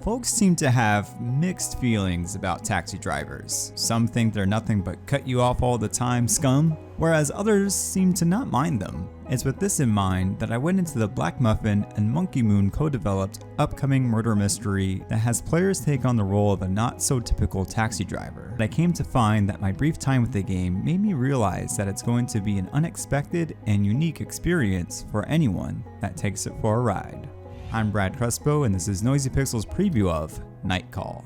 Folks seem to have mixed feelings about taxi drivers. Some think they're nothing but cut you off all the time scum, whereas others seem to not mind them. It's with this in mind that I went into the Black Muffin and Monkey Moon co-developed upcoming murder mystery that has players take on the role of a not-so-typical taxi driver. But I came to find that my brief time with the game made me realize that it's going to be an unexpected and unique experience for anyone that takes it for a ride. I'm Brad Crespo, and this is Noisy Pixel's preview of Nightcall.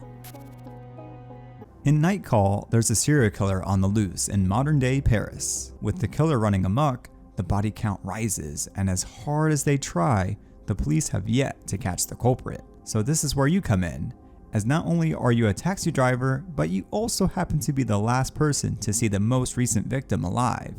In Nightcall, there's a serial killer on the loose in modern-day Paris. With the killer running amok, the body count rises, and as hard as they try, the police have yet to catch the culprit. So this is where you come in, as not only are you a taxi driver, but you also happen to be the last person to see the most recent victim alive.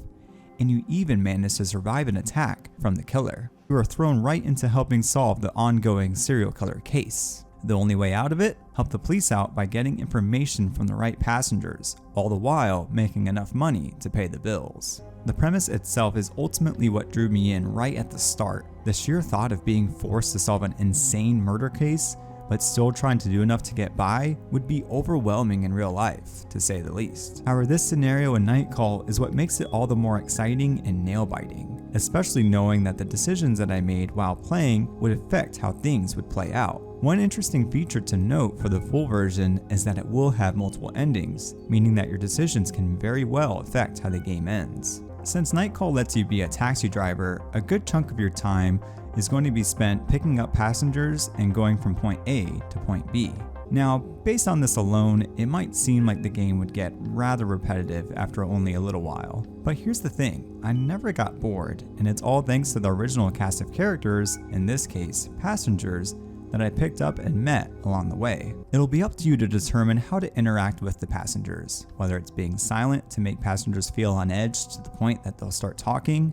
And you even managed to survive an attack from the killer. You are thrown right into helping solve the ongoing serial killer case. The only way out of it? Help the police out by getting information from the right passengers, all the while making enough money to pay the bills. The premise itself is ultimately what drew me in right at the start. The sheer thought of being forced to solve an insane murder case, but still trying to do enough to get by, would be overwhelming in real life, to say the least. However, this scenario in Nightcall is what makes it all the more exciting and nail-biting, especially knowing that the decisions that I made while playing would affect how things would play out. One interesting feature to note for the full version is that it will have multiple endings, meaning that your decisions can very well affect how the game ends. Since Nightcall lets you be a taxi driver, a good chunk of your time is going to be spent picking up passengers and going from point A to point B. Now, based on this alone, it might seem like the game would get rather repetitive after only a little while. But here's the thing, I never got bored, and it's all thanks to the original cast of characters, in this case, passengers, that I picked up and met along the way. It'll be up to you to determine how to interact with the passengers, whether it's being silent to make passengers feel on edge to the point that they'll start talking,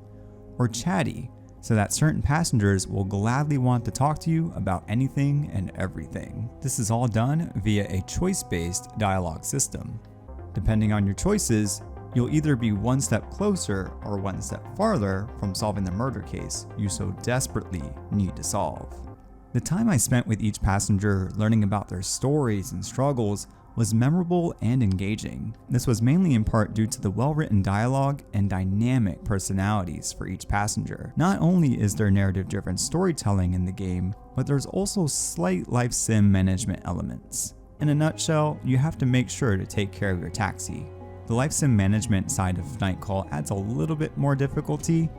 or chatty, so that certain passengers will gladly want to talk to you about anything and everything. This is all done via a choice-based dialogue system. Depending on your choices, you'll either be one step closer or one step farther from solving the murder case you so desperately need to solve. The time I spent with each passenger learning about their stories and struggles was memorable and engaging. This was mainly in part due to the well-written dialogue and dynamic personalities for each passenger. Not only is there narrative-driven storytelling in the game, but there's also slight life sim management elements. In a nutshell, you have to make sure to take care of your taxi. The life sim management side of Nightcall adds a little bit more difficulty,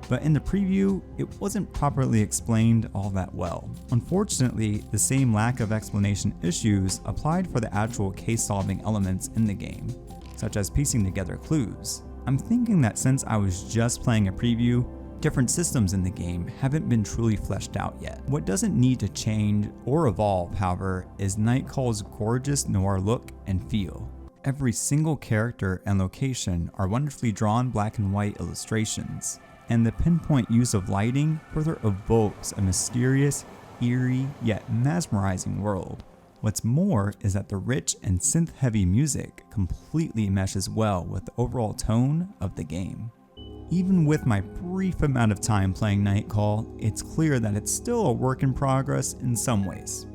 but in the preview, it wasn't properly explained all that well. Unfortunately, the same lack of explanation issues applied for the actual case-solving elements in the game, such as piecing together clues. I'm thinking that since I was just playing a preview, different systems in the game haven't been truly fleshed out yet. What doesn't need to change or evolve, however, is Nightcall's gorgeous noir look and feel. Every single character and location are wonderfully drawn black and white illustrations, and the pinpoint use of lighting further evokes a mysterious, eerie, yet mesmerizing world. What's more is that the rich and synth-heavy music completely meshes well with the overall tone of the game. Even with my brief amount of time playing Nightcall, it's clear that it's still a work in progress in some ways.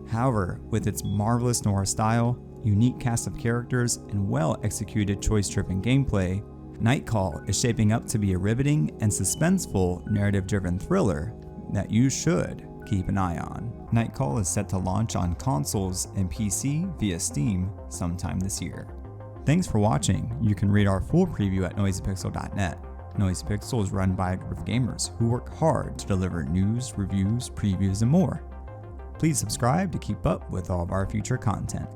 However, with its marvelous noir style, unique cast of characters, and well-executed choice-driven gameplay, Nightcall is shaping up to be a riveting and suspenseful narrative-driven thriller that you should keep an eye on. Nightcall is set to launch on consoles and PC via Steam sometime this year. Thanks for watching. You can read our full preview at noisypixel.net. Noisy Pixel is run by a group of gamers who work hard to deliver news, reviews, previews, and more. Please subscribe to keep up with all of our future content.